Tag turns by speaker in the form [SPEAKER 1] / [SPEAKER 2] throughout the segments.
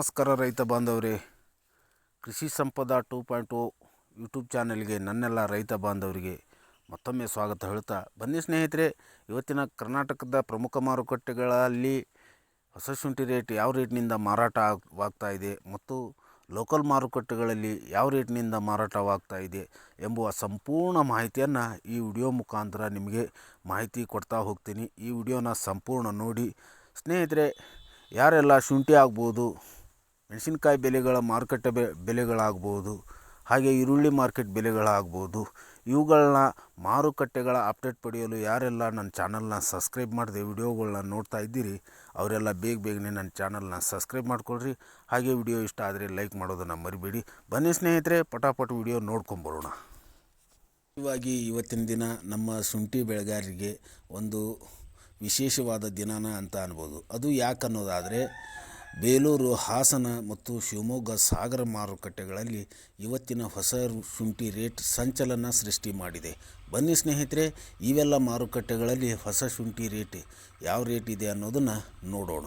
[SPEAKER 1] ನಮಸ್ಕಾರ ರೈತ ಬಾಂಧವರೇ, ಕೃಷಿ ಸಂಪದ 2.0 ಯೂಟ್ಯೂಬ್ ಚಾನೆಲ್ಗೆ ನನ್ನೆಲ್ಲ ರೈತ ಬಾಂಧವರಿಗೆ ಮತ್ತೊಮ್ಮೆ ಸ್ವಾಗತ ಹೇಳ್ತಾ ಬನ್ನಿ ಸ್ನೇಹಿತರೆ. ಇವತ್ತಿನ ಕರ್ನಾಟಕದ ಪ್ರಮುಖ ಮಾರುಕಟ್ಟೆಗಳಲ್ಲಿ ಹೊಸ ಶುಂಠಿ ರೇಟ್ ಯಾವ ರೇಟ್ನಿಂದ ಮಾರಾಟವಾಗ್ತಾ ಇದೆ ಮತ್ತು ಲೋಕಲ್ ಮಾರುಕಟ್ಟೆಗಳಲ್ಲಿ ಯಾವ ರೇಟ್ನಿಂದ ಮಾರಾಟವಾಗ್ತಾ ಇದೆ ಎಂಬುವ ಸಂಪೂರ್ಣ ಮಾಹಿತಿಯನ್ನು ಈ ವಿಡಿಯೋ ಮುಖಾಂತರ ನಿಮಗೆ ಮಾಹಿತಿ ಕೊಡ್ತಾ ಹೋಗ್ತೀನಿ. ಈ ವಿಡಿಯೋನ ಸಂಪೂರ್ಣ ನೋಡಿ ಸ್ನೇಹಿತರೆ. ಯಾರೆಲ್ಲ ಶುಂಠಿ ಆಗ್ಬೋದು, ಮೆಣಸಿನಕಾಯಿ ಬೆಲೆಗಳ ಮಾರುಕಟ್ಟೆ ಬೆಲೆಗಳಾಗ್ಬೋದು, ಹಾಗೆ ಈರುಳ್ಳಿ ಮಾರ್ಕೆಟ್ ಬೆಲೆಗಳಾಗ್ಬೋದು, ಇವುಗಳನ್ನ ಮಾರುಕಟ್ಟೆಗಳ ಅಪ್ಡೇಟ್ ಪಡೆಯಲು ಯಾರೆಲ್ಲ ನನ್ನ ಚಾನಲ್ನ ಸಬ್ಸ್ಕ್ರೈಬ್ ಮಾಡದೆ ವಿಡಿಯೋಗಳನ್ನ ನೋಡ್ತಾ ಇದ್ದೀರಿ ಅವರೆಲ್ಲ ಬೇಗನೆ ನನ್ನ ಚಾನಲ್ನ ಸಬ್ಸ್ಕ್ರೈಬ್ ಮಾಡ್ಕೊಳ್ರಿ. ಹಾಗೆ ವಿಡಿಯೋ ಇಷ್ಟ ಆದರೆ ಲೈಕ್ ಮಾಡೋದನ್ನು ಮರಿಬೇಡಿ. ಬನ್ನಿ ಸ್ನೇಹಿತರೆ, ಪಟಾಪಟ್ ವಿಡಿಯೋ ನೋಡ್ಕೊಂಬರೋಣ. ಇವತ್ತಿನ ದಿನ ನಮ್ಮ ಶುಂಠಿ ಬೆಳೆಗಾರರಿಗೆ ಒಂದು ವಿಶೇಷವಾದ ದಿನಾನ ಅಂತ ಅನ್ಬೋದು. ಅದು ಯಾಕೆ ಅನ್ನೋದಾದರೆ, ಬೇಲೂರು, ಹಾಸನ ಮತ್ತು ಶಿವಮೊಗ್ಗ ಸಾಗರ ಮಾರುಕಟ್ಟೆಗಳಲ್ಲಿ ಇವತ್ತಿನ ಹೊಸ ಶುಂಠಿ ರೇಟ್ ಸಂಚಲನ ಸೃಷ್ಟಿ ಮಾಡಿದೆ. ಬನ್ನಿ ಸ್ನೇಹಿತರೆ, ಇವೆಲ್ಲ ಮಾರುಕಟ್ಟೆಗಳಲ್ಲಿ ಹೊಸ ಶುಂಠಿ ರೇಟ್ ಯಾವ ರೇಟ್ ಇದೆ ಅನ್ನೋದನ್ನು ನೋಡೋಣ.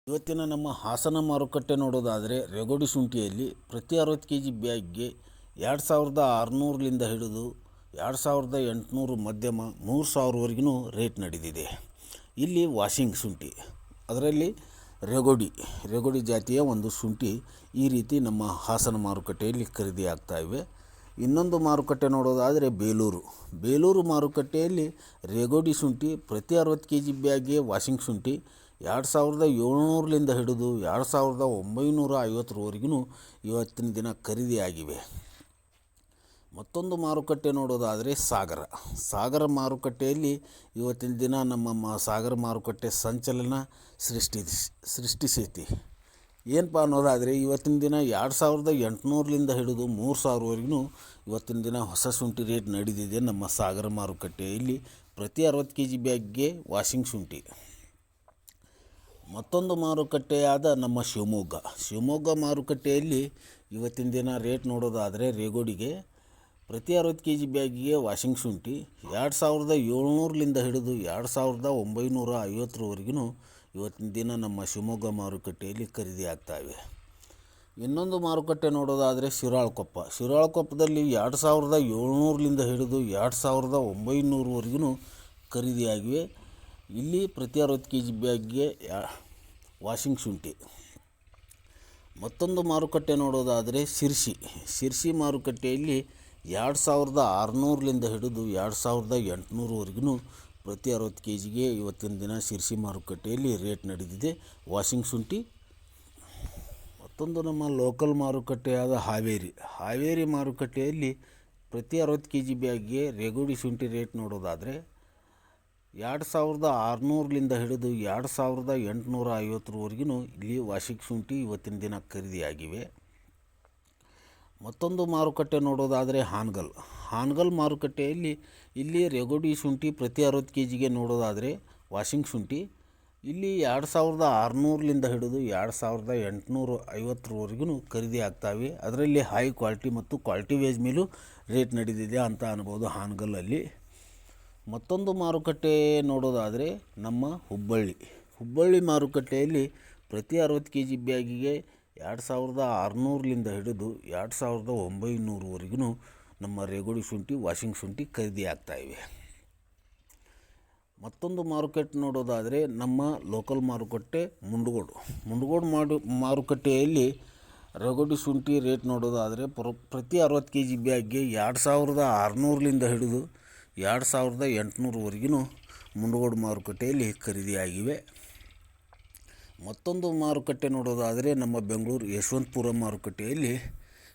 [SPEAKER 1] ಇವತ್ತಿನ ನಮ್ಮ ಹಾಸನ ಮಾರುಕಟ್ಟೆ ನೋಡೋದಾದರೆ, ರೆಗೋಡಿ ಶುಂಠಿಯಲ್ಲಿ ಪ್ರತಿ 60 kg ಬ್ಯಾಗ್ಗೆ 2600ರಿಂದ ಹಿಡಿದು 2800 ಮಧ್ಯಮ 3000ವರೆಗೂ ರೇಟ್ ನಡೆದಿದೆ. ಇಲ್ಲಿ ವಾಷಿಂಗ್ ಶುಂಠಿ, ಅದರಲ್ಲಿ ರೆಗೋಡಿ ಜಾತಿಯ ಒಂದು ಶುಂಠಿ ಈ ರೀತಿ ನಮ್ಮ ಹಾಸನ ಮಾರುಕಟ್ಟೆಯಲ್ಲಿ ಖರೀದಿ ಆಗ್ತಾ ಇವೆ. ಇನ್ನೊಂದು ಮಾರುಕಟ್ಟೆ ನೋಡೋದಾದರೆ ಬೇಲೂರು ಮಾರುಕಟ್ಟೆಯಲ್ಲಿ ರೆಗೋಡಿ ಶುಂಠಿ ಪ್ರತಿ 60 kg ಬ್ಯಾಗ್ಗೆ ವಾಷಿಂಗ್ ಶುಂಠಿ 2700ರಿಂದ ಹಿಡಿದು 2950ವರೆಗೂ ಇವತ್ತಿನ ದಿನ ಖರೀದಿಯಾಗಿವೆ. ಮತ್ತೊಂದು ಮಾರುಕಟ್ಟೆ ನೋಡೋದಾದರೆ ಸಾಗರ ಮಾರುಕಟ್ಟೆಯಲ್ಲಿ ಇವತ್ತಿನ ದಿನ ನಮ್ಮ ಸಾಗರ ಮಾರುಕಟ್ಟೆ ಸಂಚಲನ ಸೃಷ್ಟಿಸೈತಿ. ಏನಪ್ಪ ಅನ್ನೋದಾದರೆ, ಇವತ್ತಿನ ದಿನ 2800ರಿಂದ ಹಿಡಿದು 3000ವರೆಗೂ ಇವತ್ತಿನ ದಿನ ಹೊಸ ಶುಂಠಿ ರೇಟ್ ನಡೆದಿದೆ ನಮ್ಮ ಸಾಗರ ಮಾರುಕಟ್ಟೆಯಲ್ಲಿ ಪ್ರತಿ 60 kg ಬ್ಯಾಗ್ಗೆ ವಾಷಿಂಗ್ ಶುಂಠಿ. ಮತ್ತೊಂದು ಮಾರುಕಟ್ಟೆಯಾದ ನಮ್ಮ ಶಿವಮೊಗ್ಗ ಮಾರುಕಟ್ಟೆಯಲ್ಲಿ ಇವತ್ತಿನ ದಿನ ರೇಟ್ ನೋಡೋದಾದರೆ, ರೆಗೋಡಿಗೆ ಪ್ರತಿ 60 kg ಬ್ಯಾಗಿಗೆ ವಾಷಿಂಗ್ ಶುಂಠಿ 2700ರಿಂದ ಹಿಡಿದು 2950ವರೆಗೂ ಇವತ್ತಿನ ದಿನ ನಮ್ಮ ಶಿವಮೊಗ್ಗ ಮಾರುಕಟ್ಟೆಯಲ್ಲಿ ಖರೀದಿ ಆಗ್ತಾಯಿವೆ. ಇನ್ನೊಂದು ಮಾರುಕಟ್ಟೆ ನೋಡೋದಾದರೆ ಶಿರಾಳಕೊಪ್ಪದಲ್ಲಿ 2700ರಿಂದ ಹಿಡಿದು 2900ವರೆಗೂ ಖರೀದಿಯಾಗಿವೆ. ಇಲ್ಲಿ ಪ್ರತಿ 60 kg ಬ್ಯಾಗ್ಗೆ ವಾಷಿಂಗ್ ಶುಂಠಿ. ಮತ್ತೊಂದು ಮಾರುಕಟ್ಟೆ ನೋಡೋದಾದರೆ ಶಿರ್ಸಿ ಮಾರುಕಟ್ಟೆಯಲ್ಲಿ 2600ರಿಂದ ಹಿಡಿದು 2800ವರೆಗೂ ಪ್ರತಿ 60 kgಗೆ ಇವತ್ತಿನ ದಿನ ಶಿರ್ಸಿ ಮಾರುಕಟ್ಟೆಯಲ್ಲಿ ರೇಟ್ ನಡೆದಿದೆ ವಾಷಿಂಗ್ ಶುಂಠಿ. ಮತ್ತೊಂದು ನಮ್ಮ ಲೋಕಲ್ ಮಾರುಕಟ್ಟೆಯಾದ ಹಾವೇರಿ ಮಾರುಕಟ್ಟೆಯಲ್ಲಿ ಪ್ರತಿ 60 kg ಬ್ಯಾಗ್ಗೆ ರೆಗೋಡಿ ಶುಂಠಿ ರೇಟ್ ನೋಡೋದಾದರೆ 2600ರಿಂದ ಹಿಡಿದು 2850ವರೆಗೂ ಇಲ್ಲಿ ವಾಷಿಂಗ್ ಶುಂಠಿ ಇವತ್ತಿನ ದಿನ ಖರೀದಿಯಾಗಿವೆ. ಮತ್ತೊಂದು ಮಾರುಕಟ್ಟೆ ನೋಡೋದಾದರೆ ಹಾನಗಲ್ ಮಾರುಕಟ್ಟೆಯಲ್ಲಿ ಇಲ್ಲಿ ರೆಗೋಡಿ ಶುಂಠಿ ಪ್ರತಿ 60 kgಗೆ ನೋಡೋದಾದರೆ ವಾಷಿಂಗ್ ಶುಂಠಿ ಇಲ್ಲಿ 2600ರಿಂದ ಹಿಡಿದು 2850ವರೆಗೂ ಖರೀದಿ ಆಗ್ತಾವೆ. ಅದರಲ್ಲಿ ಹೈ ಕ್ವಾಲಿಟಿ ಮತ್ತು ಕ್ವಾಲಿಟಿ ವೇಜ್ ಮೇಲೂ ರೇಟ್ ನಡೆದಿದೆ ಅಂತ ಅನ್ಬೋದು ಹಾನಗಲ್ಲಲ್ಲಿ. ಮತ್ತೊಂದು ಮಾರುಕಟ್ಟೆ ನೋಡೋದಾದರೆ ನಮ್ಮ ಹುಬ್ಬಳ್ಳಿ ಮಾರುಕಟ್ಟೆಯಲ್ಲಿ ಪ್ರತಿ 60 kg ಬ್ಯಾಗಿಗೆ 2600ರಿಂದ ಹಿಡಿದು 2900ವರೆಗೂ ನಮ್ಮ ರೇಗೋಡಿ ಶುಂಠಿ ವಾಷಿಂಗ್ ಶುಂಠಿ ಖರೀದಿ ಆಗ್ತಾಯಿವೆ. ಮತ್ತೊಂದು ಮಾರುಕಟ್ಟೆ ನೋಡೋದಾದರೆ ನಮ್ಮ ಲೋಕಲ್ ಮಾರುಕಟ್ಟೆ ಮುಂಡಗೋಡು ಮಾರುಕಟ್ಟೆಯಲ್ಲಿ ರೇಗೋಡಿ ಶುಂಠಿ ರೇಟ್ ನೋಡೋದಾದರೆ ಪ್ರತಿ 60 kg ಬ್ಯಾಗ್ಗೆ 2600ರಿಂದ ಹಿಡಿದು 2800ವರೆಗೂ ಮುಂಡಗೋಡು ಮಾರುಕಟ್ಟೆಯಲ್ಲಿ ಖರೀದಿಯಾಗಿವೆ. ಮತ್ತೊಂದು ಮಾರುಕಟ್ಟೆ ನೋಡೋದಾದರೆ ನಮ್ಮ ಬೆಂಗಳೂರು ಯಶವಂತಪುರ ಮಾರುಕಟ್ಟೆಯಲ್ಲಿ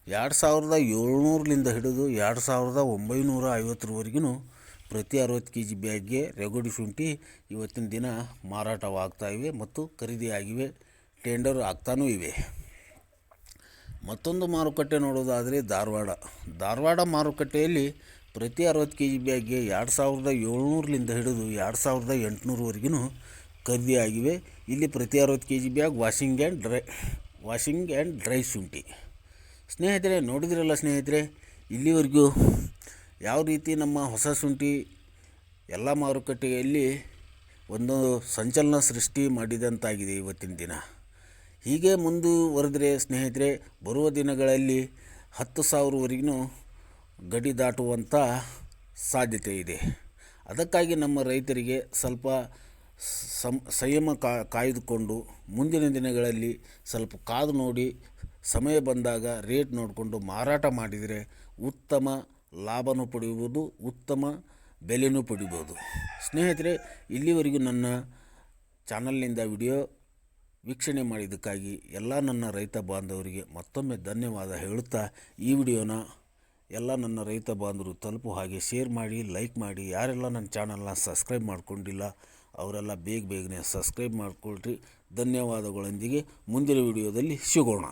[SPEAKER 1] 2700ರಿಂದ ಹಿಡಿದು 2950ವರೆಗೂ ಪ್ರತಿ 60 kg ಬ್ಯಾಗ್ಗೆ ರೇಗೋಡಿ ಶುಂಠಿ ಇವತ್ತಿನ ದಿನ ಮಾರಾಟವಾಗ್ತಾಯಿವೆ ಮತ್ತು ಖರೀದಿಯಾಗಿವೆ, ಟೆಂಡರ್ ಆಗ್ತಾನೂ ಇವೆ. ಮತ್ತೊಂದು ಮಾರುಕಟ್ಟೆ ನೋಡೋದಾದರೆ ಧಾರವಾಡ ಮಾರುಕಟ್ಟೆಯಲ್ಲಿ ಪ್ರತಿ 60 kg ಬ್ಯಾಗ್ಗೆ 2700ರಿಂದ ಹಿಡಿದು 2800ವರೆಗೂ ಖರೀದಿಯಾಗಿವೆ. ಇಲ್ಲಿ ಪ್ರತಿ 60 kg bag washing and dry ಶುಂಠಿ. ಸ್ನೇಹಿತರೆ, ನೋಡಿದ್ರಲ್ಲ ಸ್ನೇಹಿತರೆ, ಇಲ್ಲಿವರೆಗೂ ಯಾವ ರೀತಿ ನಮ್ಮ ಹೊಸ ಶುಂಠಿ ಎಲ್ಲ ಮಾರುಕಟ್ಟೆಯಲ್ಲಿ ಒಂದು ಸಂಚಲನ ಸೃಷ್ಟಿ ಮಾಡಿದಂತಾಗಿದೆ ಇವತ್ತಿನ ದಿನ. ಹೀಗೆ ಮುಂದುವರೆದರೆ ಸ್ನೇಹಿತರೆ ಬರುವ ದಿನಗಳಲ್ಲಿ 10,000ವರೆಗೂ ಗಡಿ ದಾಟುವಂಥ ಸಾಧ್ಯತೆ ಇದೆ. ಅದಕ್ಕಾಗಿ ನಮ್ಮ ರೈತರಿಗೆ ಸ್ವಲ್ಪ ಸಂಯಮ ಕಾಯ್ದುಕೊಂಡು ಮುಂದಿನ ದಿನಗಳಲ್ಲಿ ಸ್ವಲ್ಪ ಕಾದು ನೋಡಿ ಸಮಯ ಬಂದಾಗ ರೇಟ್ ನೋಡಿಕೊಂಡು ಮಾರಾಟ ಮಾಡಿದರೆ ಉತ್ತಮ ಲಾಭನೂ ಪಡೆಯುವುದು, ಉತ್ತಮ ಬೆಲೆನೂ ಪಡಿಬೋದು. ಸ್ನೇಹಿತರೆ, ಇಲ್ಲಿವರೆಗೂ ನನ್ನ ಚಾನಲ್ನಿಂದ ವಿಡಿಯೋ ವೀಕ್ಷಣೆ ಮಾಡಿದ್ದಕ್ಕಾಗಿ ಎಲ್ಲ ನನ್ನ ರೈತ ಬಾಂಧವರಿಗೆ ಮತ್ತೊಮ್ಮೆ ಧನ್ಯವಾದ ಹೇಳುತ್ತಾ, ಈ ವಿಡಿಯೋನ ಎಲ್ಲ ನನ್ನ ರೈತ ಬಾಂಧವರು ತಲುಪುವ ಹಾಗೆ ಶೇರ್ ಮಾಡಿ, ಲೈಕ್ ಮಾಡಿ. ಯಾರೆಲ್ಲ ನನ್ನ ಚಾನಲ್ನ ಸಬ್ಸ್ಕ್ರೈಬ್ ಮಾಡ್ಕೊಂಡಿಲ್ಲ ಅವರೆಲ್ಲ ಬೇಗನೆ ಸಬ್ಸ್ಕ್ರೈಬ್ ಮಾಡಿಕೊಳ್ರಿ. ಧನ್ಯವಾದಗಳೊಂದಿಗೆ ಮುಂದಿನ ವಿಡಿಯೋದಲ್ಲಿ ಸಿಗೋಣ.